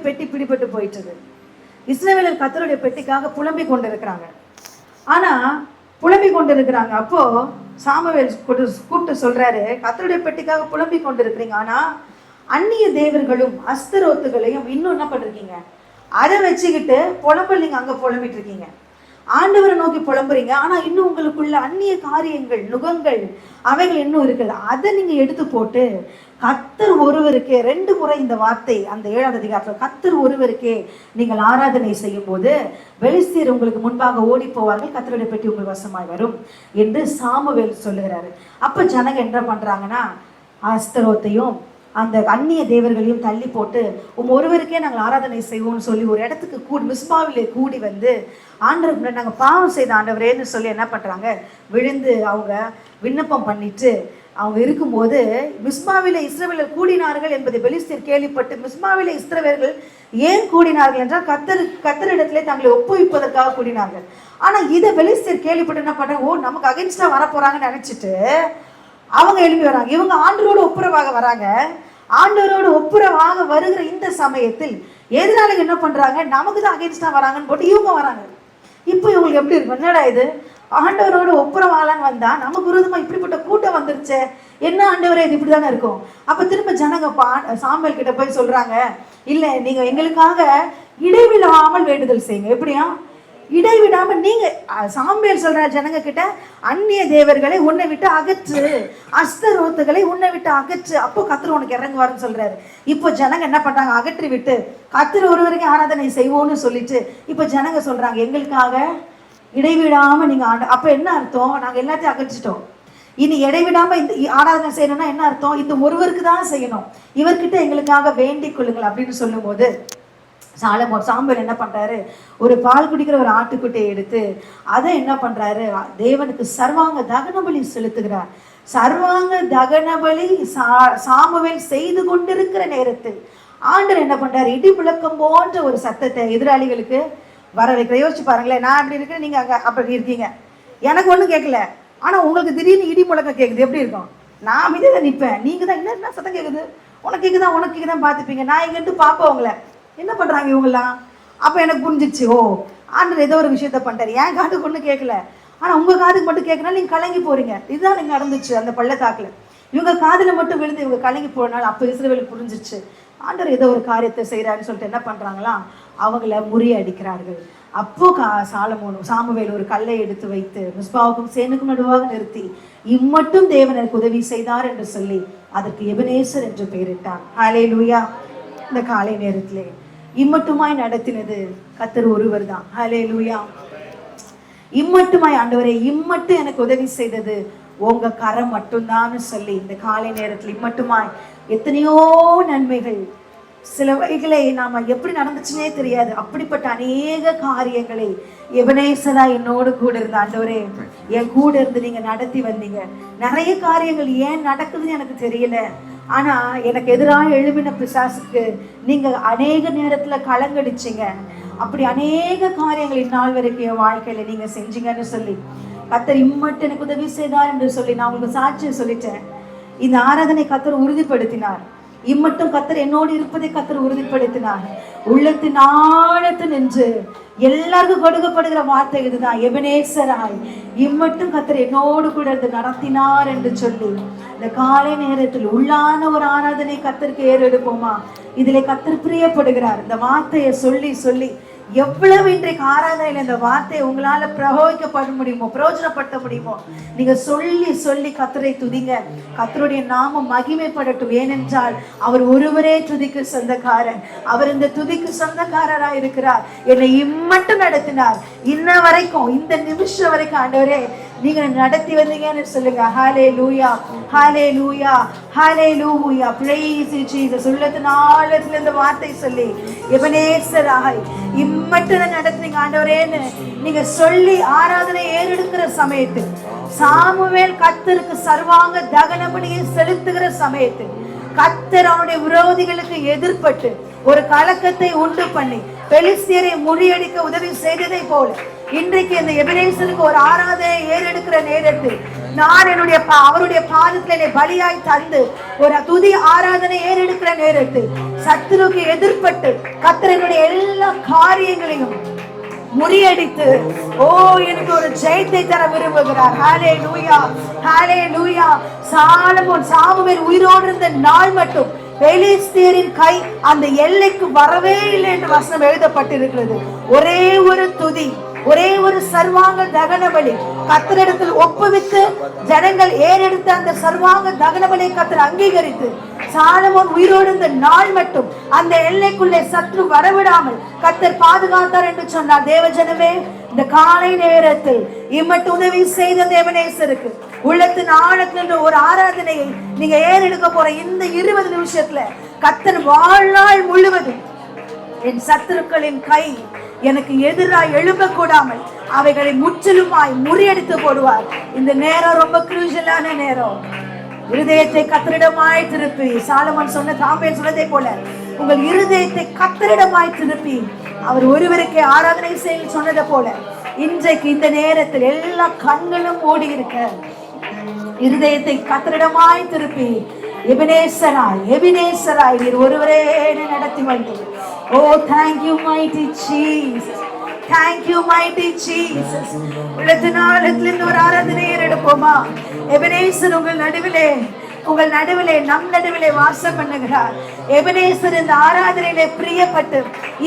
பெட்டி பிடிபட்டு போயிட்டது. இஸ்ரவேலர் கர்த்தருடைய பெட்டிக்காக புலம்பிக் கொண்டிருக்கிறாங்க. ஆனா புலம்பிக் கொண்டிருக்கிறாங்க. அப்போ சாமுவேல் கூப்பிட்டு சொல்றாரு, கர்த்தருடைய பெட்டிக்காக புலம்பிக் கொண்டிருக்கிறீங்க, ஆனா அந்நிய தேவர்களும் அஸ்தரோத்துகளையும் இன்னும் என்ன பண்றீங்க, அதை வச்சுக்கிட்டு புலம்பல் நீங்க அங்க புலம்பிட்டு இருக்கீங்க. ஆண்டவரை நோக்கி புலம்புறீங்க, ஆனா இன்னும் உங்களுக்குள்ள அந்நிய காரியங்கள் நுகங்கள் அவைகள் இன்னும் இருக்குது. அதை நீங்க எடுத்து போட்டு கர்த்தர் ஒருவருக்கே, 2 முறை இந்த வார்த்தை அந்த 7ஆவது அதிகாரத்தில், கர்த்தர் ஒருவருக்கே நீங்கள் ஆராதனை செய்யும் போது பெலிஸ்தியர் உங்களுக்கு முன்பாக ஓடி போவார்கள், கர்த்தருடைய பெட்டி உங்கள் வசமாய் வரும் என்று சாமுவேல் சொல்லுகிறாரு. அப்ப ஜனங்க என்ன பண்றாங்கன்னா, அஸ்தரோத்தையும் அந்த அந்நிய தேவர்களையும் தள்ளி போட்டு ஒருவருக்கே நாங்கள் ஆராதனை செய்வோம்னு சொல்லி ஒரு இடத்துக்கு மிஸ்பாவிலே கூடி வந்து ஆண்டவர், நாங்கள் பாவம் செய்த ஆண்டவரேன்னு சொல்லி என்ன பண்ணுறாங்க, விழுந்து அவங்க விண்ணப்பம் பண்ணிட்டு அவங்க இருக்கும்போது, மிஸ்பாவிலே இஸ்ரவேலர் கூடினார்கள் என்பதை பெலிஸ்தியர் கேள்விப்பட்டு, மிஸ்பாவிலே இஸ்ரவேலர்கள் ஏன் கூடினார்கள் என்றால் கர்த்தரிடத்திலே தங்களை ஒப்புவிப்பதற்காக கூடினார்கள். ஆனால் இதை பெலிஸ்தியர் கேள்விப்பட்டு என்ன பண்ணுறாங்க, ஓ நமக்கு அகைன்ஸ்டாக வரப்போகிறாங்கன்னு நினச்சிட்டு அவங்க எழுப்பி வராங்க. இவங்க ஆண்டவரோடு ஒப்புரவாக வராங்க. ஆண்டவரோடு ஒப்புரவாக வருகிற இந்த சமயத்தில் எதிராளிகள் என்ன பண்றாங்க, நமக்கு தான் அகைன்ஸ்டா வராங்கன்னு போட்டு இவங்க வராங்க. இப்போ இவங்களுக்கு எப்படி இருக்கும், என்னடா இது, ஆண்டவரோடு ஒப்புரவாகலான்னு வந்தா நமக்கு விரோதமா இப்படிப்பட்ட கூட்டம் வந்துருச்சு, என்ன ஆண்டவரே இது இப்படிதானே இருக்கும். அப்ப திரும்ப ஜனங்க சாமுவேல் கிட்ட போய் சொல்றாங்க, இல்ல நீங்க எங்களுக்காக இடைவிடாமல் வேண்டுதல் செய்யுங்க. எப்படியா இடைவிடாம, நீங்க சாமுவேல் சொல்ற ஜனங்க கிட்ட, அந்நிய தேவர்களை உன்னை விட்டு அகற்று, அஸ்தரோத்துகளை உன்னை விட்டு அகற்று, அப்போ கர்த்தர் உனக்கு இறங்குவாருன்னு சொல்றாரு. இப்போ ஜனங்க என்ன பண்றாங்க, அகற்றி விட்டு கர்த்தர் ஒருவரைக்கும் ஆராதனை செய்வோம்னு சொல்லிட்டு இப்போ ஜனங்க சொல்றாங்க, எங்களுக்காக இடைவிடாம நீங்க அப்ப என்ன அர்த்தம், நாங்க எல்லாத்தையும் அகற்றிட்டோம், இனி இடைவிடாம இந்த ஆராதனை செய்யணும்னா என்ன அர்த்தம், இந்த ஒருவருக்கு தான் செய்யணும், இவர்கிட்ட எங்களுக்காக வேண்டிக் கொள்ளுங்கள் அப்படின்னு சொல்லும் போது சாமுவேல் என்ன பண்றாரு, ஒரு பால் குடிக்கிற ஒரு ஆட்டுக்குட்டியை எடுத்து அதை என்ன பண்றாரு, தேவனுக்கு சர்வாங்க தகன பலி செலுத்துகிறார். சர்வாங்க தகன பலி சாமுவேல் செய்து கொண்டிருக்கிற நேரத்தில் ஆண்டவர் என்ன பண்றாரு, இடி முழக்கம் போன்ற ஒரு சத்தத்தை எதிராளிகளுக்கு வர வைக்கிற. யோசிச்சு பாருங்களேன், நான் அப்படி இருக்கேன், நீங்க அங்க அப்படி இருக்கீங்க, எனக்கு ஒன்றும் கேட்கல, ஆனா உங்களுக்கு திடீர்னு இடி முழக்கம் கேட்குது, எப்படி இருக்கும், நான் அமைதியாக தான் நிற்பேன், நீங்க தான் என்ன சத்தம் கேட்குது, உனக்கு கேட்குதான் பார்த்துப்பீங்க, நான் இங்கிருந்து பார்ப்பேன் உங்களை என்ன பண்றாங்க இவங்கெல்லாம். அப்ப எனக்கு புரிஞ்சிச்சு, ஓ ஆண்டவர் ஏதோ ஒரு விஷயத்த பண்ணிட்டாரு, என் காதுக்கு ஒண்ணு கேட்கல, ஆனா உங்க காதுக்கு மட்டும் கேட்கறனால நீங்க கலங்கி போறீங்க. இதுதான் நீங்க நடந்துச்சு அந்த பள்ளத்தாக்குல, இவங்க காதுல மட்டும் விழுந்து இவங்க கலங்கி போறனால அப்ப இஸ்ரவேலுக்கு புரிஞ்சிச்சு ஆண்டவர் ஏதோ ஒரு காரியத்தை செய்யறாருன்னு சொல்லிட்டு என்ன பண்றாங்களா, அவங்கள முறியடிக்கிறார்கள். அப்போ சாமுவேல் ஒரு கல்லை எடுத்து வைத்து மிஸ்பாவுக்கும் சேனுக்கும் நடுவாக நிறுத்தி, இம்மட்டும் தேவன் எனக்கு உதவி செய்தார் என்று சொல்லி அதற்கு எபனேசர் என்று பெயரிட்டான். ஹல்லேலூயா. இந்த காலை நேரத்திலே இம்மட்டுமாய் நடத்தினது கர்த்தர் ஒருவர் தான். ஹல்லேலூயா. இம்மட்டுமாய் ஆண்டவரே, இம்மட்டும் எனக்கு உதவி செய்தது உங்க கரம் மட்டும்தான் சொல்லி இந்த காலை நேரத்தில் இம்மட்டுமாய் எத்தனையோ நன்மைகள், சிலவைகளை நாம எப்படி நடந்துச்சுன்னே தெரியாது, அப்படிப்பட்ட அநேக காரியங்களை எபனேசரா என்னோடு கூட இருந்த ஆண்டவரே, என் கூட இருந்து நீங்க நடத்தி வந்தீங்க. நிறைய காரியங்கள் ஏன் நடக்குதுன்னு எனக்கு தெரியல, ஆனா எனக்கு எதிராக எழுப்பின பிசாசுக்கு நீங்க அநேக நேரத்துல கலங்கடிச்சிங்க. அப்படி அநேக காரியங்கள் இந்நாள் வரைக்கும் என் வாழ்க்கையில நீங்க செஞ்சீங்கன்னு சொல்லி கர்த்தர் இம்மட்டும் எனக்கு உதவி செய்தார் என்று சொல்லி நான் உங்களுக்கு சாட்சியம் சொல்லிட்டேன். இந்த ஆராதனை கர்த்தர் உறுதிப்படுத்தினார். இம்மட்டும் கர்த்தர் என்னோடு இருப்பதை கர்த்தர் உறுதிப்படுத்தினார். உள்ளத்தின் ஆழத்து நின்று எல்லாருக்கும் கொடுக்கப்படுகிற வார்த்தை இதுதான், எபனேசராய் இம்மட்டும் கர்த்தர் என்னோடு கூட இருந்து நடத்தினார் என்று சொல்லி இந்த காலை நேரத்தில் உள்ளான ஒரு ஆராதனை கர்த்தருக்கு ஏறெடுப்போமா. இதுல கர்த்தர் பிரியப்படுகிறார். இந்த வார்த்தையை சொல்லி சொல்லி எவ்வளவு இன்றைக்கு ஆராதனையில் இந்த வார்த்தையை உங்களால பிரயோகிக்கப்பட முடியுமோ, பிரயோஜனப்படுத்த முடியுமோ, நீங்க சொல்லி சொல்லி கர்த்தரை துதிங்க. கர்த்தருடைய நாமம் மகிமைப்படட்டும். ஏனென்றால் அவர் ஒருவரே துதிக்கு சொந்தக்காரன். அவர் இந்த துதிக்கு சொந்தக்காரராக இருக்கிறார். என்னை இம்மட்டும் நடத்தினார். இன்ன வரைக்கும், இந்த நிமிஷம் வரைக்கும் ஆண்டவரே நீங்க நடத்தி வந்தீங்கன்னு சொல்லுங்க. Hallelujah, hallelujah, hallelujah. Praise you Jesus. உள்ளத்தின் ஆழத்துல இந்த வார்த்தை சொல்லி எபனேசராய் இம்மட்டும் நடத்துறீங்க ஆண்டவரேன்னு நீங்க சொல்லி ஆராதனை ஏறெடுக்கிற சமயத்தில், சாமுவேல் கர்த்தருக்கு சர்வாங்க தகன பலியை செலுத்துகிற சமயத்தில் கர்த்தர் அவனுடைய விரோதிகளுக்கு எதிர்பட்டு ஒரு கலக்கத்தை உண்டு பண்ணி பெலிஸ்தியரை முறியடிக்க உதவி செய்ததை போல இன்றைக்கு இந்த எபிரேசருக்கு ஒரு ஆராதனை ஏறெடுக்கிற நேரத்தில் நான் என்னுடைய அவருடைய பாதத்தில் என்னை பலியாய் தந்து ஒரு துதி ஆராதனை ஏறெடுக்கிற நேரத்தில் சத்துருக்கு எதிர்பட்டு கர்த்தருடைய எல்லா காரியங்களையும் முறியடித்து எனக்கு ஒரு ஜெயத்தை தர விரும்புகிறார். ஹல்லேலூயா, ஹல்லேலூயா. சாமுவேல் உயிரோடு இருந்த நாள் மட்டும் பெலிஸ்தியரின் கை அந்த எல்லைக்கு வரவே இல்லை என்று வசனம் எழுதப்பட்டிருக்கிறது. ஒரே ஒரு துதி, ஒரே ஒரு சர்வாங்க தகன பலி கர்த்தரிடத்தில் ஒப்புவித்து ஜனங்கள் ஏறெடுத்த அந்த சர்வாங்க தகன பலியை கர்த்தர் அங்கீகரித்து சாலமோன் உயிரோடு இருந்த நாள் மட்டும் அந்த எல்லைக்குள்ளே சத்ரு வரவிடாமல் கர்த்தர் பாதுகாத்தார் என்று சொன்னார். தேவஜனமே, இந்த காலை நேரத்தில் இம்மட்டு உதவி செய்த தேவனேசருக்கு உள்ளத்தின் ஆழத்துல ஒரு ஆராதனையை நீங்க ஏறெடுக்க போற இந்த 20 நிமிஷத்துல கர்த்தர் வாழ்நாள் முழுவதும் என் சத்துருக்களின் கை எனக்கு எதிராய் எழும்ப கூடாமல் அவைகளை முற்றிலுமாய் முறியடித்து போடுவார். இந்த நேரம் ரொம்ப குரூஷியலான நேரம். இருதயத்தை கர்த்தரிடமாய் திருப்பி, சாலமோன் சொன்ன சாமுவேல் சொன்னதை போல உங்கள் இருதயத்தை கர்த்தரிடமாய் திருப்பி அவர் ஒருவருக்கே ஆராதனை செய்ய சொன்னதை போல இன்றைக்கு இந்த நேரத்தில் எல்லா கண்களும் மூடி இருக்க இருதயத்தை கர்த்தரிடமாய் திருப்பி எபினேசராய் நீர் ஒருவரே நடத்தி வந்தீர். Thank you mighty Jesus. Thank you mighty Jesus. உள்ளத்தினாலத்திலிருந்து ஒரு ஆராதனை எடுப்போமா? எபினேசர் உங்கள் நடுவிலே நம் நடுவிலே வாசம் பண்ணுகிறார். எபினேசர் இந்த ஆராதனையிலே பிரியப்பட்டு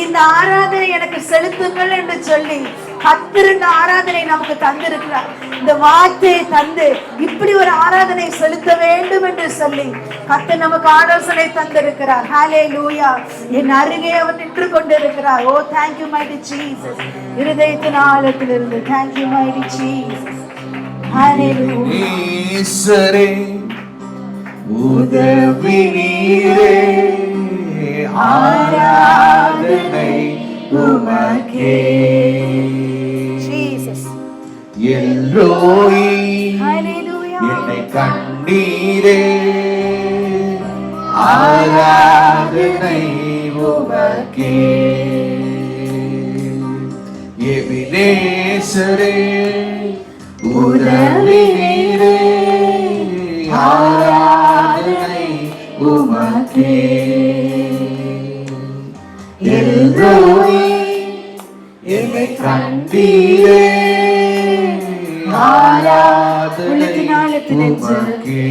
இந்த ஆராதனை எனக்கு செலுத்துங்கள் என்று சொல்லி கர்த்தர் இந்த ஆராதனை நமக்கு தந்திருக்கிறார். இந்த வார்த்தையை தந்து இப்படி ஒரு ஆராதனை செலுத்த வேண்டும் என்று சொல்லி கர்த்தர் நமக்கு ஆலோசனை தந்திருக்கிறார். ஹல்லேலூயா. என் அருகே அவர் நின்று கொண்டிருக்கிறார். thank you mighty Jesus. இருதயத்தின் ஆழத்திலிருந்து thank you mighty Jesus. ஹல்லேலூயா. உதவி நீரே, ஆராதனை உமக்கே. எல்லோய் என்னை கண்டீரே, ஆராதனை உமக்கே. எபினேசரே, உதவி நீரே, ஆராதனை உமக்கே. எல்லோய் என்னை கண்டீரே, ஆராதனை உமக்கே.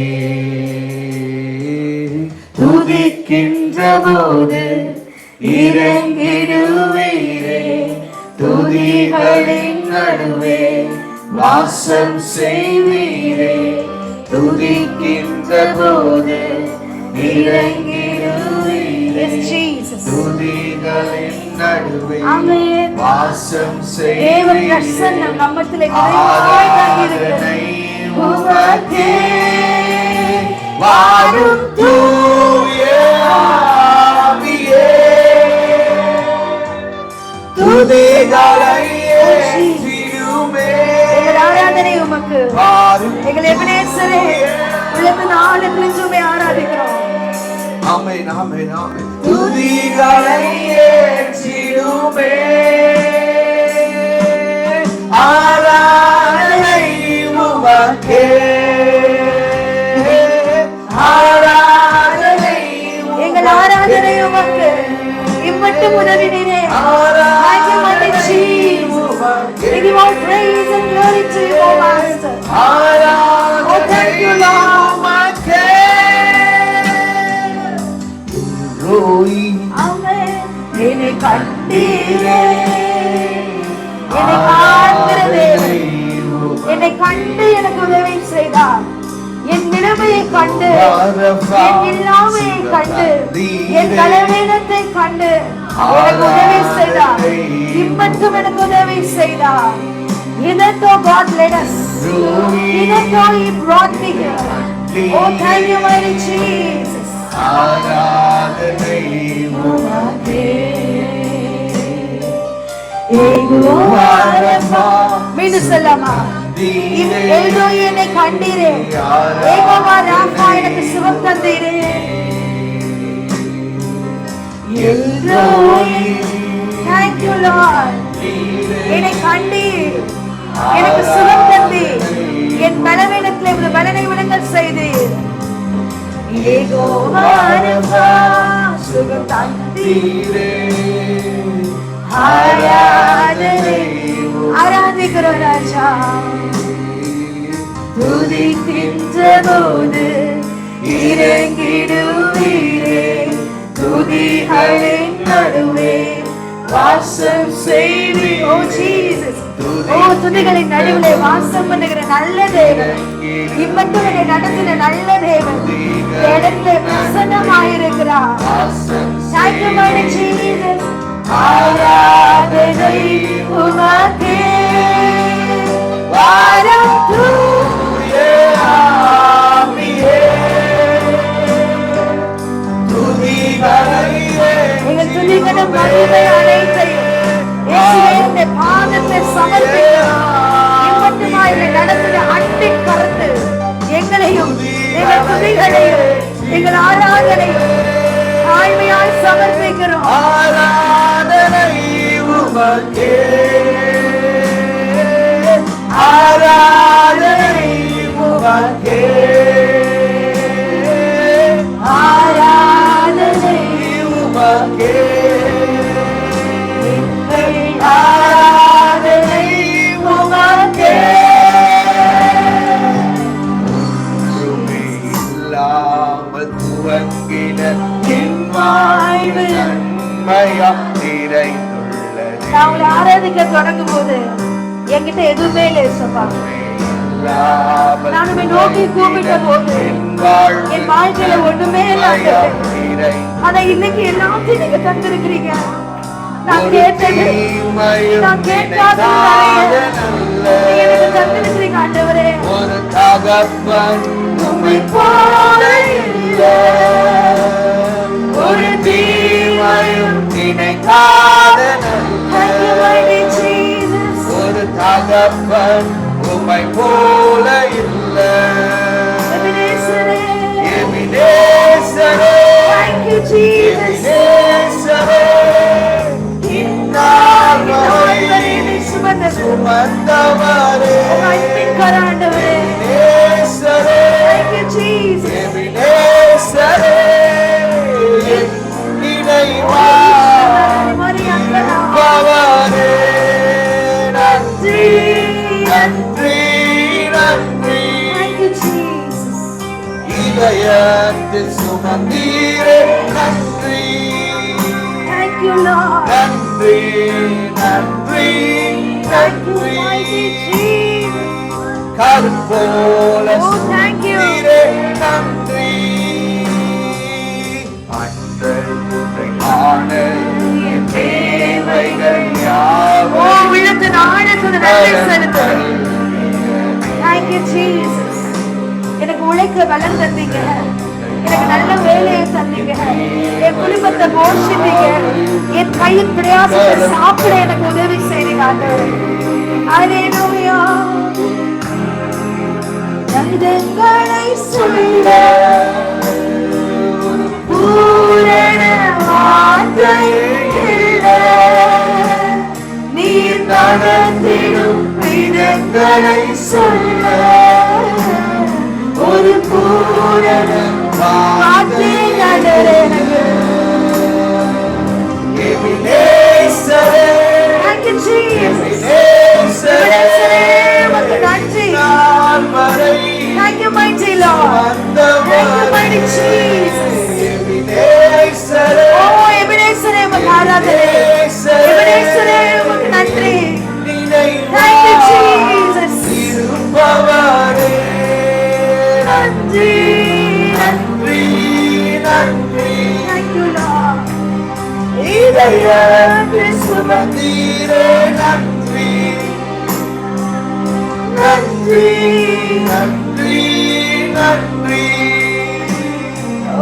துதிக்கின்ற போது இறங்கிடுவீரே, துதிகளின் நடுவே வாசம் செய்வீரே. துதிக்கின்ற போது இறங்கிடுவீரே, துதிகளின் நடுவே வாசம் செய்வீரே. ஆராதனை உமக்கே. வாரும் தூய ஆவியே, துதிகளை ஏற்றிடுமே. ஆராதனை உமக்கு. எங்கள் எபினேசரே, உள்ளத்தின் ஆழத்திலிருந்து ஆராதிக்கிறோம். ஆமென், ஆமென், ஆமென். துதிகளை ஏற்றிடுமே. ஆராதனை உமக்கே, ஆராதனை எங்கள் ஆராதனை உமக்கு. இம்மட்டும் உதவி நீரே. Thank you mighty Jesus. We give all praise and glory to you, O Master. Thank you Lord. Amen. என்னை கண்டீரே, என்னை காண்கிறதே, என்னை கண்டு எனக்கு உதவி செய்தார். என் நிலைமையை கண்டு, என் இல்லாமையை கண்டு, என் பலவீனத்தை கண்டு எனக்கு உதவி செய்தார். இம்மட்டும் எனக்கு உதவி செய்தார். Even though God led us, even though He brought me here. Thank you mighty Jesus. ஆராதனை உமக்கே. மீண்டும் சொல்லமா? எல்லோய் என்னை கண்டீரே, ஏகோவா ராஃபா எனக்கு சுகம் தந்தீரே. எல்லோய், thank you Lord. என்னை கண்டி எனக்கு சுகம் தந்தி என் பலவீனத்திலே ஒரு பலனை விளங்கச் செய்து சுகம் தந்தீரே. ஆராதனை ஆராதிக்கிறோம் ராஜா. துதிக்கின்ற போது இறங்கிடுவீரே, துதிகளின் நடுவே வாசம் செய்வீர். ஓ ஜீசஸ், ஓ துதிகளின் நடுவிலே வாசம் பண்ணுகிற நல்ல தேவன், இம்மட்டும் என்னை நடத்தின நல்ல தேவன், இடத்திலே பிரசன்னமாயிருக்கிறார். Thank you mighty Jesus. ஆராதனை உமக்கே வாரம் தூய ஆவியே. எங்கள் துதிகளும் மகிமை அனைத்தையும் இயேசுவே பாதத்தை சமர்ப்பிக்கிறோம். இம்மட்டுமாய் என்னை நடத்தின அன்பின் கருத்து எங்களையும் எங்கள் துதிகளையும் எங்கள் ஆராதனையும் தாழ்மையாய் சமர்ப்பிக்கிறோம். ஆராதனை உமக்கே, ஆராதனை உமக்கே, ஆராதனை உமக்கே, ஆராதனை உமக்கே. ஒன்றுமே இல்லாமல் துவங்கின என் வாழ்வு நன்மையா நிறைந்துள்ளது. நான் உங்களை ஆராதிக்க தொடங்கும் போது என்கிட்ட எதுவுமே இல்லை ஏசப்பா. நான் உம்மை நோக்கி கூப்பிட்ட போது என் வாழ்க்கையில ஒண்ணுமே இல்லாத, ஆனா இன்னைக்கு எல்லாத்தையும் நீங்க தந்திருக்கிறீங்க. நான் கேட்டது நான் கேட்காத எனக்கு தந்திருக்கிறீங்க ஆண்டவரே. ஒரு தகப்பன் உம்மை போல இல்லை, ஒரு தீமையும் நினைக்காத Thank you, mighty Jesus. ஒரு தகப்பன் உம்மை போல இல்லை. எபினேசரே. எபினேசரே, Thank you, Jesus. எபினேசரே, இந்நாள் வரை என்னை சுமந்தது சுமந்தவரே. உங்க அன்பின் கரம் ஆண்டவரே. எபினேசரே, Thank you, Jesus. எபினேசரே, என் நினைவா இருப்பவரே. நன்றி நன்றி நன்றி. Thank you, Jesus. இதயத்தில் சுமந்தீரே நன்றி. Thank you, Lord. நன்றி நன்றி Thank you, நன்றி. mighty Jesus. கருப்போல Oh, thank you. சுமந்தீரே நன்றி. அன்றல் உன்னை காண என் தேவைகள் ஓ யாவும் உள்ளத்தின் ஆழத்துல நன்றி செலுத்து. Thank you, Jesus. எனக்கு உழைக்க பலம் தந்தீங்க, எனக்கு நல்ல வேலையை தந்தீங்க, என் குடும்பத்தை போஷித்தீங்க, என் கையின் பிரயாசத்தை சாப்பிட எனக்கு உதவி செய்றீங்க ஆண்டவரே. அல்லேலூயா. நந்தங்களை சொல்ல பூரண வார்த்தை இல்லை, நீர் நடத்திடும் விதங்களை சொல்ல ஒரு பூரண வார்த்தை நடரேனங்க. எபினேசரே, Thank you, Jesus. எபினேசரே, உமக்கு நன்றி. நாள் வரை Thank you, mighty Lord. Thank you, mighty Jesus. எபினேசரே, ஓ எபினேசரே, உமக்கு ஆராதனை. எபினேசரே, உமக்கு நன்றி. Thank you, Jesus. இருப்பவரே. நன்றி நன்றி நன்றி. Thank you, Lord. இதயத்தில் சுமந்தீரே நன்றி. நன்றி நன்றி நன்றி.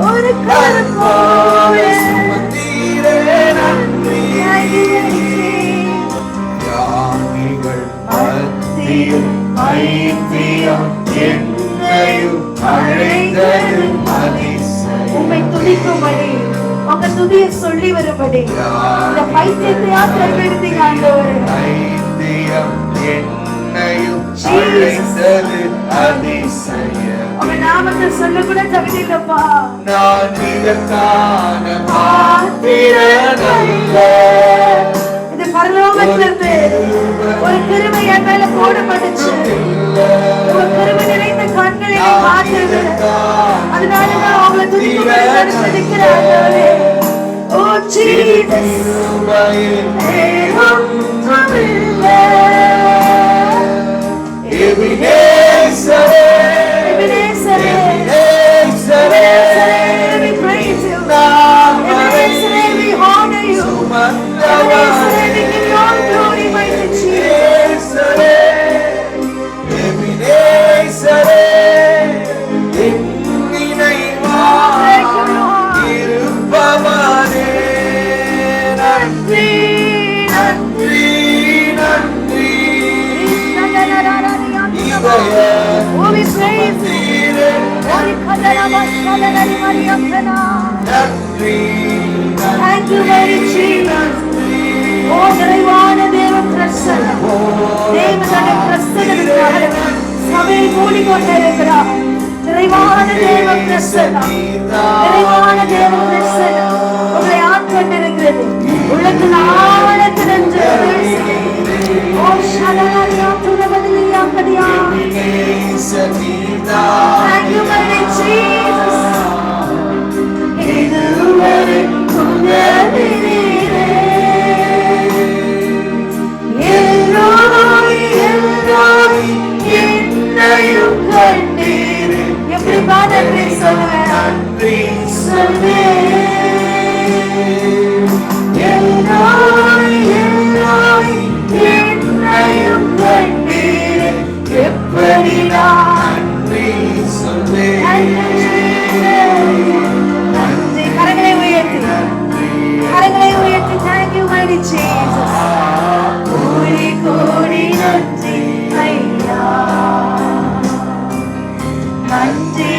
ஒரு கருப்போல கருப்போல சுமந்தீரே நன்றி. யானிகள் மத்தியில் ஐத்தியம் என்னையும் அழைத்தது அதிசயம். உம்மை துதிக்கும்படி, உங்க துதியை சொல்லி வரும்படி இந்த பைத்தியத்தை யாத்திரை ஆண்டவரே. அதிசயம் என்னையும் அழைத்தது அதிசயம். உங்க நாமத்தை சொல்ல கூட தகுதி இல்லப்பா. நான் இதற்கான பாத்திரனல்ல. இது பரலோகத்திலிருந்து ஒரு கிருபை என் மேல போடப்பட்டுச்சு. உங்க கிருபை நிறைந்த கண்களை பார்த்தது. அதனால நான் உங்களை துதிக்க நிற்கிறேன். ஓ ஜீசஸ், எபினேசரே, எபினேசரே, எபினேசரே, we praise you. நாமரை எபினேசரே, we honor you. எபினேசரே, we give you all glory, mighty Jesus. எபினேசரே, எபினேசரே, என் நினைவாய் இருப்பவரே, நன்றி நன்றி நன்றி. Oh, we praise you. Thank you, very Jesus. Oh, நிறைவான தேவ பிரசன்னம். தேவனுடைய பிரசன்னத்தினால சபையை மூடிக்கொண்டிருக்கிறார். நிறைவான தேவ பிரசன்னம், நிறைவான தேவ பிரசன்னம் உங்களை ஆட்கொண்டிருக்கிறது. உள்ளத்தின் ஆழத்திலிருந்து ஓ ஷலலலியா துலவலியா கதியா. Thank you, mighty Jesus. இதுவரை உணர்ந்தீரே. எல்லோரும் எல்லோரும் என்னையும் கண்டீரே. எப்படி நன்றி சொல்லுவேன், நன்றி சொல்வேன். எல்லோரும் எல்லோரும் என்னையும் கண்டீரே. எப்படி நன்றி சொல்வேன். நன்றி. கரங்களை உயர்த்தி, கரங்களை உயர்த்தி. Thank you, mighty Jesus. கோடி கோடி நன்றி ஐயா. நன்றி.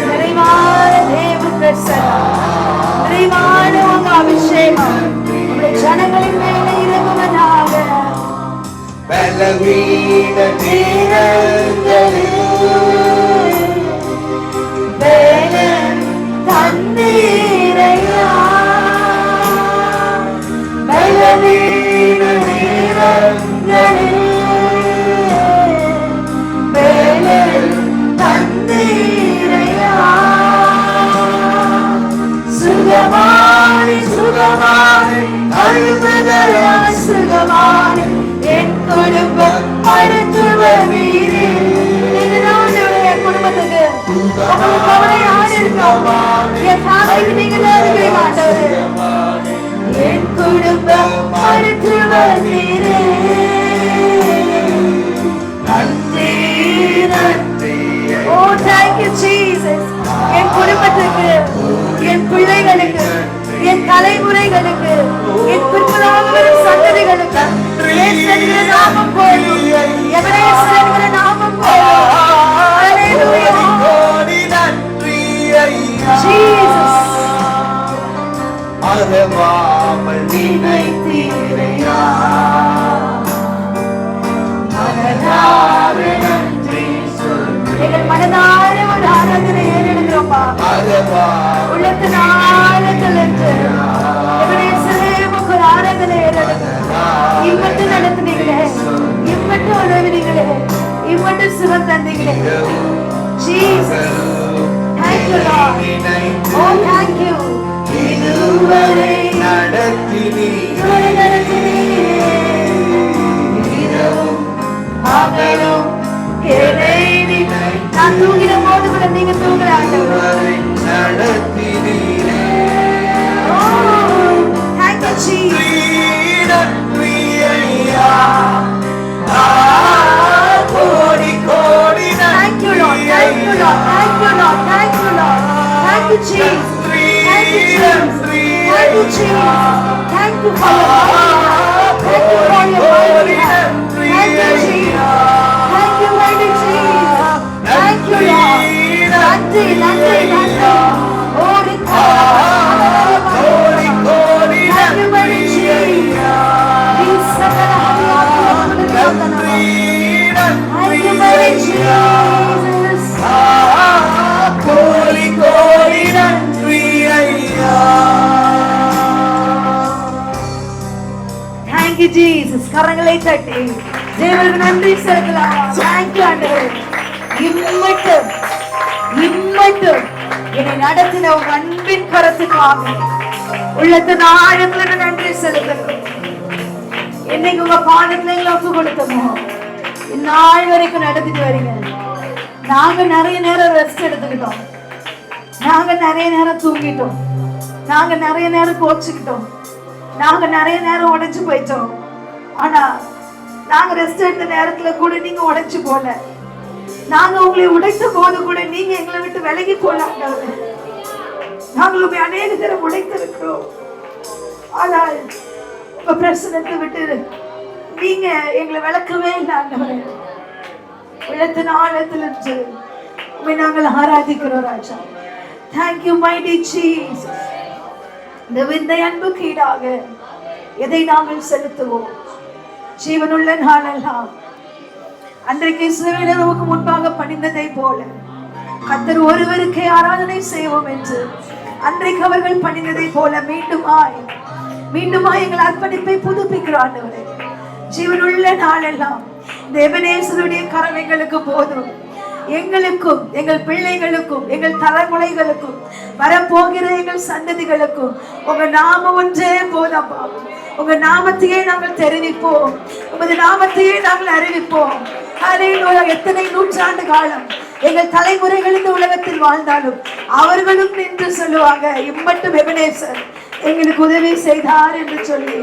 நிறைவான தேவ பிரசன்னம், நிறைவான உங்க அபிஷேகம் உங்களுடைய ஜனங்களின் மேலே இறங்குவதாக. பலவீன நேரங்களில் வேலன் தந்தீரையா. பலவீன நேரங்களில் வேலன் தந்தீரையா. சுகமானி சுகமானி அழுவதெல்லாம் சுகமானி என் குடும்பம் மருத்துவமீரே. இதுதான் என் குடும்பத்துக்கு உங்களுக்கு கவலை யார் இருக்கோம்? என் தாய்க்கு நீங்கள் அறிவை மாட்டவர். என் குடும்பம் மருத்துவமீரே. நன்றி நன்றி. ஓ thank you Jesus. என் குடும்பத்துக்கு, என் பிள்ளைகளுக்கு, என் தலைமுறைகளுக்கு, என் பிற்பதாக வரும் சந்ததிகளுக்கு இயேசு என்கிற நாமம் போதும். எபிரேயர் என்கிற நாமம் போதும். Hallelujah. Jesus. மறவாமல் நினைத்தீரையா. மனதார நன்றி சொல். எங்கள் மனதார ஒரு ஆராதனை ஏறெடுக்கிறோம்ப்பா. உள்ளத்தின் ஆழத்திலிருந்து எபிரேயரே உமக்கு ஒரு ஆராதனை ஏறெடுக்கிறோம். இம்மட்டு நடத்துனீங்களே, இம்மட்டு உதவினீங்களே, இம்மட்டு சுகம் தந்தீங்களே. Jesus. Thank you, Lord. Oh, thank you. இதுவரை நடத்தினீரே. இரவும் பகலும் என்னை நான் தூங்கின போது கூட நீங்க தூங்குற ஆண்டவர். Oh, thank you, Jesus. Thank you, Lord. Thank you, Lord. Thank you, Lord. Thank you, Lord. Thank you, Jesus. Thank you, Jesus. Thank you, Jesus. Thank you for your love. Thank you for your mighty hand. Thank you, Jesus. Thank you, mighty Jesus. Thank you, Lord. நன்றி நன்றி நன்றி. ஓடி Thank you, mighty Jesus. you Jesus. கரங்களை தட்டி தேவனுக்கு நன்றி செலுத்தலாம். Thank you ஆண்டவரே. இம்மட்டும் என்னை நடத்தின உங்க அன்பின் கரத்துக்காக உள்ளத்தின் ஆழத்துல நன்றி செலுத்துகிறோம். என்னைக்கு உங்க பாதத்துல எங்களை ஒப்பு கொடுத்தோமோ இந்நாள் வரைக்கும் நடத்திட்டு வரீங்க. நாங்க நிறைய நேரம் ரெஸ்ட் எடுத்துக்கிட்டோம், நாங்க நிறைய நேரம் தூங்கிட்டோம், நாங்க நிறைய நேரம் கோச்சுக்கிட்டோம், நாங்க நிறைய நேரம் உடைச்சு போயிட்டோம். ஆனா நாங்க ரெஸ்ட் எடுத்த நேரத்துல கூட நீங்க உடைச்சு போல. நாங்க உங்களை உடைத்த போது கூட நீங்க எங்களை விட்டு விலகி போலாம். நாங்களும் அநேக தரம் உடைத்திருக்கிறோம். ஆனால் உங்க பிரச்சனத்தை விட்டு நீங்க எங்களை விளக்கவே இல்லை ஆண்டவரே. உள்ளத்தின் ஆழத்திலிருந்து உண்மை நாங்கள் ஆராதிக்கிறோம் ராஜா. Thank you mighty Jesus. இந்த விந்தை அன்புக்கு ஈடாக எதை நாங்கள் செலுத்துவோம்? ஜீவனுள்ள நாளெல்லாம் அன்றைக்கு இஸ்ரவேலர் நமக்கு முன்பாக பணிந்ததை போல கர்த்தர் ஒருவருக்கே ஆராதனை செய்வோம் என்று அன்றைக்கு அவர்கள் பணிந்ததை போல மீண்டுமாய் எங்கள் அர்ப்பணிப்பை புதுப்பிக்கிறோம் ஆண்டவரே. ஜீவனுள்ள நாளெல்லாம் இந்த எபனேசருடைய கரம் எங்களுக்கு போதும். எங்களுக்கும் எங்கள் பிள்ளைகளுக்கும் எங்கள் தலைமுறைகளுக்கும் வரப்போகிற எங்கள் சந்ததிகளுக்கும் உங்க நாமம் ஒன்றே போதப்பா. உங்க நாமத்தையே நாங்கள் தெரிவிப்போம், உமது நாமத்தையே நாங்கள் அறிவிப்போம். எத்தனை நூற்றாண்டு காலம் எங்கள் தலைமுறைகள் இந்த உலகத்தில் வாழ்ந்தாலும் அவர்களும் நின்று சொல்லுவாங்க, இம்மட்டும் எபனேசர் எங்களுக்கு உதவி செய்தார் என்று சொல்லி.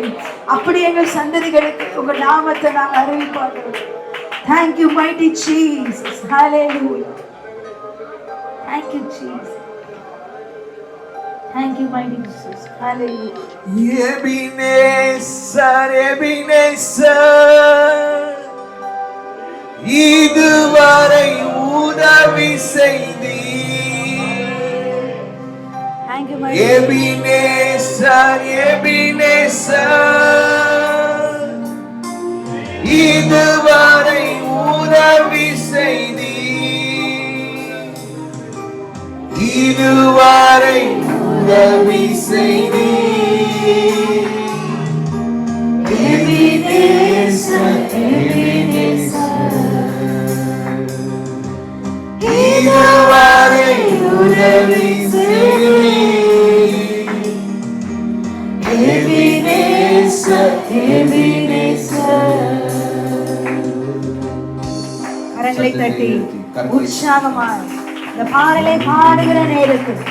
அப்படி எங்கள் சந்ததிகளுக்கு உங்க நாமத்தை நாங்கள் அறிவிப்பார்கள். Thank you mighty Jesus. Hallelujah. Thank you Jesus. Thank you mighty Jesus. Hallelujah. Ebenezer இதுவரை உதவி செய்தீர். Thank you mighty எபினேசர் இதுவரை உதவி செய்தீர். இதுவரை உதவி செய்தீர். எபினேசர் இதுவரை உதவி செய்தீர். எபினேசர் கரங்களை தட்டி உற்சாகமாய் இந்த பாடலை பாடுகிற நேரத்தில்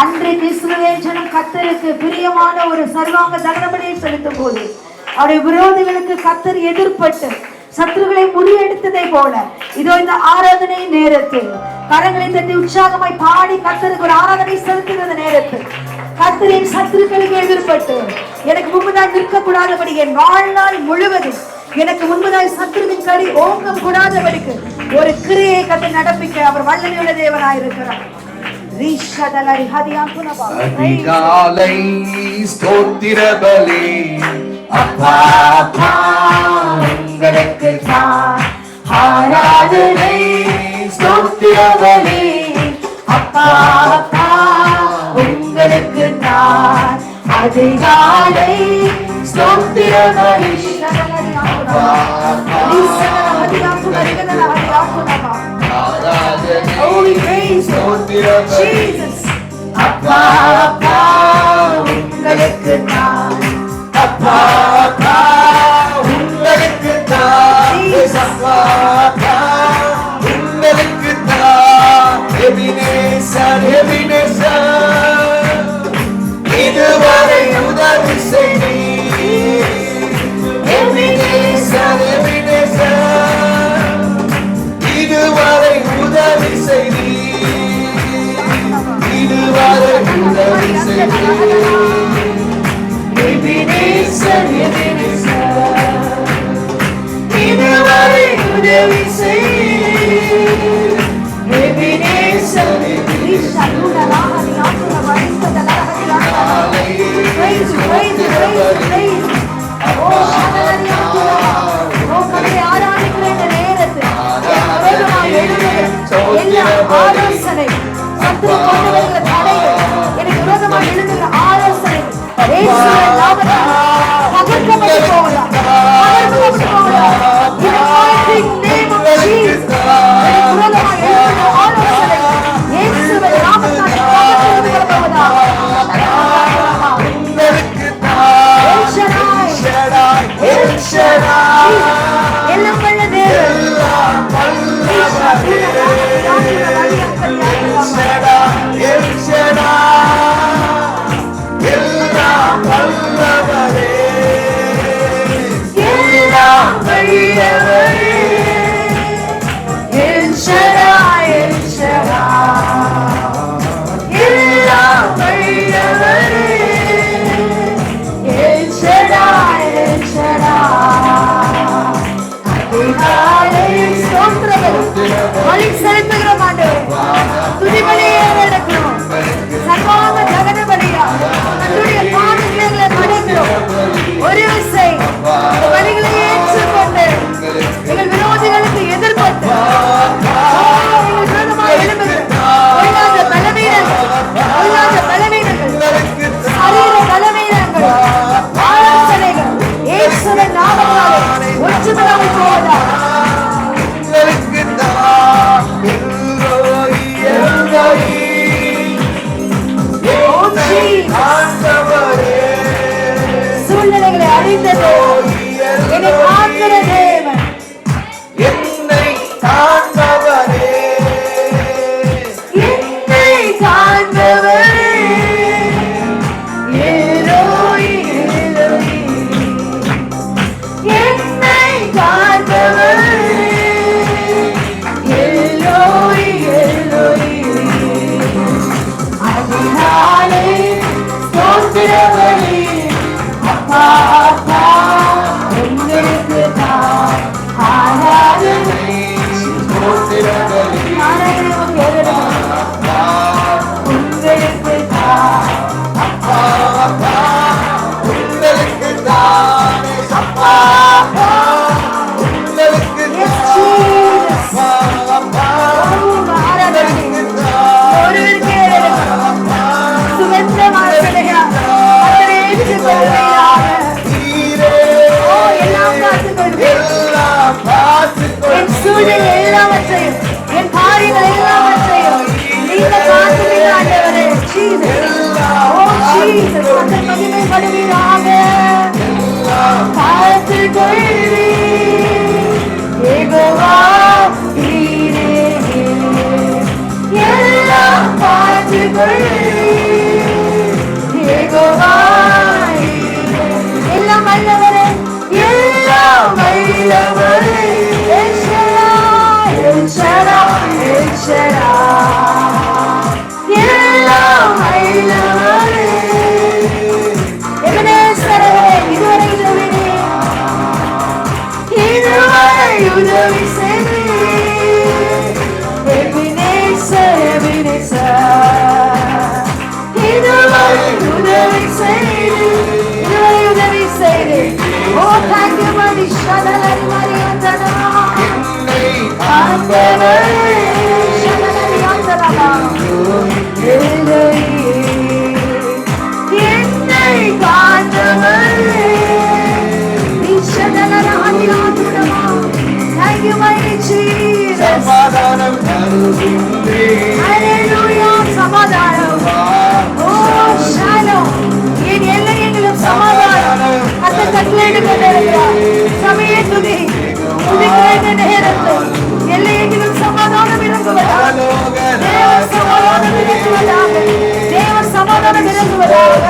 அன்றைக்கு இஸ்ரவேல் ஜனம் கர்த்தருக்கு பிரியமான ஒரு சர்வாங்க தகனபலியை செலுத்தும் போது அவருடைய விரோதிகளுக்கு கர்த்தர் எதிர்பட்டு சத்துருக்களை முறியெடுத்ததை போல இதோ இந்த ஆராதனை நேரத்தில் கரங்களை தட்டி உற்சாகமாய் பாடி கர்த்தருக்கு ஒரு ஆராதனை செலுத்துகிற நேரத்தில் கர்த்தரின் சத்துருக்களுக்கு எதிர்பட்டு எனக்கு முன்பதாய் நிற்க கூடாதபடி என் வாழ்நாள் முழுவதும் எனக்கு முன்பதாய் சத்துருவின் கடி ஓங்க கூடாதபடிக்கு ஒரு கிரியை கர்த்தர் நடப்பிக்க அவர் வல்லமையுள்ள தேவனாயிருக்கிறார். அதிகாலை ஸ்தோத்திர பலி அப்பா உங்களுக்கு ஆராதனை. ஸ்தோத்திர பலி அப்பா உங்களுக்கு அதிகாலை ஸ்தோத்திர பலி Jesus. அப்பா உங்களுக்கு அப்பா உங்களுக்கு உங்களுக்கு எபினேசர் இதுவரை உதவி செய்தீர். எபினேசர் இதுவரை உதவி செய்தீர். இதுவரை உதவி எல் ஷடாய் எல் ஷடாய் எல்லாம் வல்லவரே எல் ஷடாய் எல் ஷடாய் அதிகாலை ஸ்தோத்திரம் பலி செலுத்துகிறோம் ஆண்டவரே துதி பலியை எடுக்கிறோம் சர்வாங்க ஜகன பலியா நம்முடைய பாவங்களை மன்னிக்கிறோம் ஒரு விசை இந்த பலிகளை ஏற்றுக்கொண்டு எங்கள் விரோதிகளுக்கு எதிர்கொண்டு எங்கள் விரோதமாக எழும்புகிற பொல்லாத பலவீனங்கள் சரீர பலவீனங்கள் ஆலோசனைகள் இயேசுவின் நாமத்தாலே ஒற்றுமையாமல் போவதாக சூழ்நிலைகளை அறிந்தது என்னை காக்கிற தேவன் என்னை காண்பவரே என்னை காண்பவரே எலோஹி எலோஹி என்னை காண்பவரே எலோஹி எலோஹி அதிகாலை ஸ்தோத்திர பலி அப்பா அப்பா உங்களுக்கு தான் ஆராதனை ஆராதனை உங்களுக்கு தான் உங்களுக்கு தானே அப்பா உங்களுக்கு எல்லாவற்றையும் என் காரியங்கள் எல்லாவற்றையும் நீங்க காத்துவீங்க ஆண்டவரே. மகிமைப்படுவீராக காத்துக்கொள்வீர் யெகோவா நீரே எல்லாம் காத்துக்கொள்வீர் யெகோவா நீரே எல்லாம் வல்லவரே எல்லாம் வல்லவரே L Shaddai L Shaddai L Shaddai எல்லாம் வல்லவரே எபனேசரே இதுவரை உதவி செய்தீர் எபனேசர் எபனேசர் இதுவரை உதவி செய்தீர் உதவி செய்தீர் ஓ தாங்க மணி ஷடலரி மரியாதனா என்னை ஆண்டவரே ஷடலரி ஆண்டவரா என்னை காண்டவரே ஷடலரி ஆண்டவரா Thank you mighty Jesus சமாதானம் தருகின்றேன் Hallelujah சமாதானம் Oh shalom என் எல்லையெங்கிலும் சமாதானம் அந்த கட்டளையிட்டு கொண்டிருக்கிறார் சமய துதிக்கிற நேரத்தில் எல்லையெங்கிலும் சமாதானம் இறங்குவதாக தேவ சமாதானம் இறங்குவதாக தேவ சமாதானம் இறங்குவதாக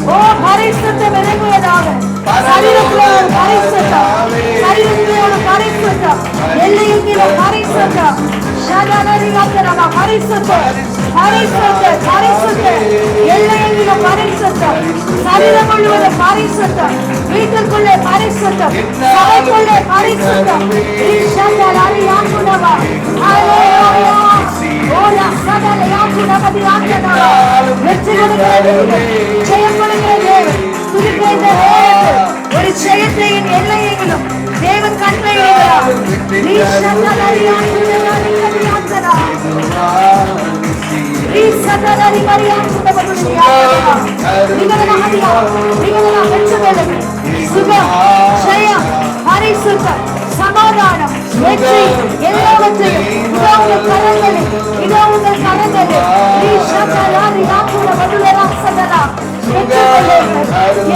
ஓ பரிசுத்தம் இறங்குவதாக சரீரத்தில் ஒரு பரிசுத்தம் சரீரத்தில் ஒரு பரிசுத்தம் எல்லையெங்கிலும் பரிசுத்தம் ஷடலரி ஆண்டவரா பரிசுத்தம் பரிசுத்தம் பரிசுத்தம் எல்லையெங்கிலும் பரிசுத்தம் சரீரம் முழுவதும் பரிசுத்தம் வீட்டுக்குள்ளே பரிசுத்தம் சபைக்குள்ளே பரிசுத்தம் ஷடலரி ஆண்டவரா ஹalleluya ஓலா சடலரி ஆண்டவரா வெற்றி கொடுக்கிறது ஜெயம் கொடுக்கிறது துதிக்கிற நேரத்தில் ஒரு ஜெயத்தை என் எல்லையெங்கிலும் தேவன் கட்டளையிடுகிறார் நீ ஷடலரி ஆண்டவரா சதலரி மரியாதை சுகம் ஜெயம் பரிசுத்தம் சமாதானம் வெற்றி எல்லாவற்றையும் இதோ உங்கள் கரங்களில் இதோ உங்கள் கரங்களில் நீ சதலரி ஆக்குற மதுலரா சதலா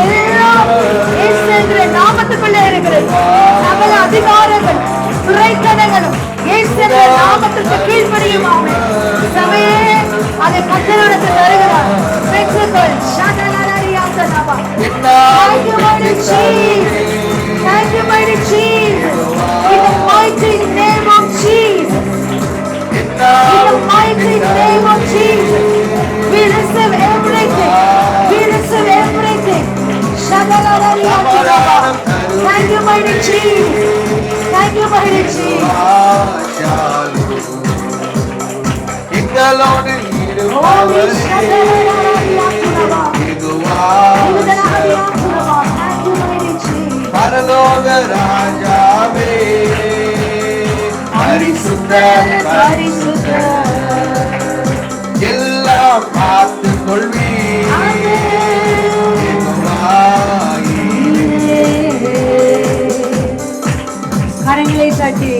எல்லாம் இயேசுவின் நாமத்துக்குள்ளே இருக்கிறது சகல அதிகாரங்கள் துரைத்தனங்களும் இயேசுவின் நாமத்துக்கு கீழ்ப்படியுமாமே சபையே அதை கத்தரிடத்தில் வருகிறார் பெற்றுக்கொள் ஷடலரி ஆண்டவரா Thank you mighty Jesus Thank you mighty Jesus mighty Jesus. எங்களோடு Holy இருப்பவரே பரலோக ராஜாவே பரிசுத்தர் எல்லாம் பார்த்து கொள்வீர் கரங்களை தட்டி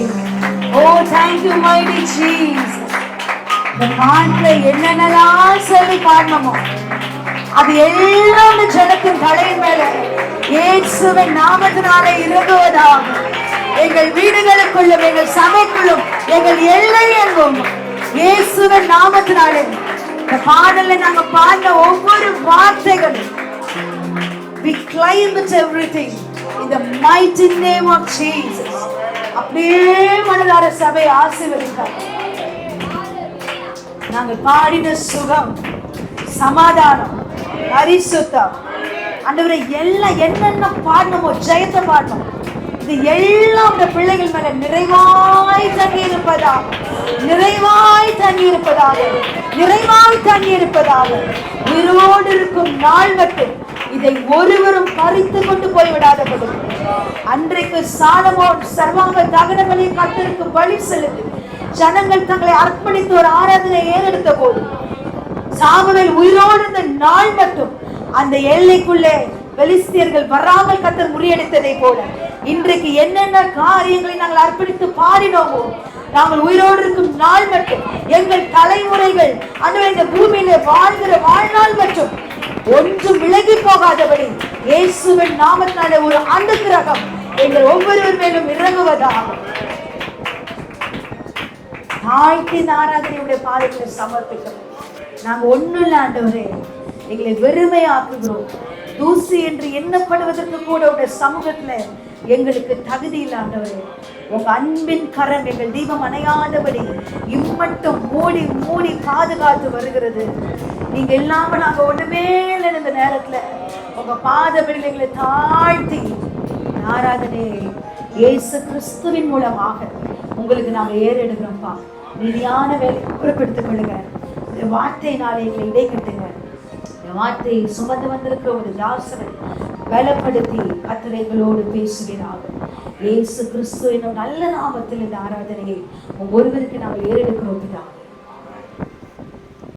ஓ thank you mighty Jesus. இந்த பாட்டுல என்னென்னலாம் சொல்லி பாடணுமோ அது எல்லாம் இந்த ஜனத்தின் தலையின் மேல இயேசுவின் நாமத்தினாலே இறங்குவதாக. எங்கள் வீடுகளுக்குள்ளும் எங்கள் சபைக்குள்ளும் எங்கள் எல்லை எங்கும் இயேசுவின் நாமத்தினாலே இந்த பாடல்ல நாங்க பாடின ஒவ்வொரு வார்த்தைகளும் we claim it everything in the mighty name of Jesus. அப்படியே மனதார சபை ஆசீர்வதித்தார். நாங்கள் பாடின சுகம், சமாதானம், பரிசுத்தம், ஆண்டவரே எல்லாம் என்னென்ன பாடணுமோ ஜெயத்தை பாடணும். இது எல்லாம் இந்த பிள்ளைகள் மேல நிறைவாய் தங்கி இருப்பதாக, நிறைவாய் தங்கி இருப்பதாக, நிறைவாய் தங்கி இருப்பதாக. உயிரோடு இருக்கும் நாள் மட்டும் இதை ஒருவரும் பறித்து கொண்டு போய்விடாதபடி அன்றைக்கு சாலமோன் சர்வாங்க தகன பலி கர்த்தருக்கு பலி செலுத்தி ஜனங்கள் தங்களை அர்ப்பணித்து ஒரு ஆராதனை ஏறெடுத்த போது சாமுவேல் உயிரோடு இருந்த நாள் மட்டும் அந்த எல்லைக்குள்ளே பெலிஸ்தியர்கள் வராமல் கர்த்தர் முறியடித்ததை போல இன்றைக்கு என்னென்ன காரியங்களை நாங்கள் அர்ப்பணித்து பாடினோமோ நாங்கள் உயிரோடு இருக்கும் நாள் மட்டும் எங்கள் தலைமுறைகள் அந்த பூமியில வாழ்கிற வாழ்நாள் மட்டும் ஒன்றும் விலகி போகாதபடி இயேசுவின் நாமத்தினாலே ஒரு அனுக்கிரகம் எங்கள் ஒவ்வொருவர் மேலும் இறங்குவதாக. தாழ்த்தின் ஆராதனையுடைய பாதத்தை சமர்ப்பிக்கிறோம். நாங்க ஒண்ணும் இல்ல ஆண்டவரே, எங்களை வெறுமையாக்குகிறோம். தூசி என்று எண்ணப்படுவதற்கு கூட உடைய சமூகத்துல எங்களுக்கு தகுதி இல்லை ஆண்டவரே. உங்க அன்பின் கரம் எங்கள் தீபம் அணையாதபடி இம்மட்டும் மூடி மூடி பாதுகாத்து வருகிறது. நீங்க இல்லாம நாங்க ஒண்ணுமே இல்லை. இந்த நேரத்துல உங்க பாதபடியில் எங்களை தாழ்த்தி ஆராதனை இயேசு கிறிஸ்துவின் மூலமாக உங்களுக்கு நாங்க ஏறெடுக்கிறோம்ப்பா. நீதியான வேலை குறிப்பிடுத்திக் கொள்ளுங்க. இந்த வார்த்தையினாலே எங்களை இடை கட்டுங்க. இந்த வார்த்தையை சுமந்து வந்திருக்கிற ஒரு தாசரை பலப்படுத்தி கர்த்தரைகளோடு பேசுகிறார். இயேசு கிறிஸ்து என்னும் நல்ல நாமத்தில் இந்த ஆராதனையை ஒருவருக்கு நாங்கள் ஏறெடுக்கிறோம்.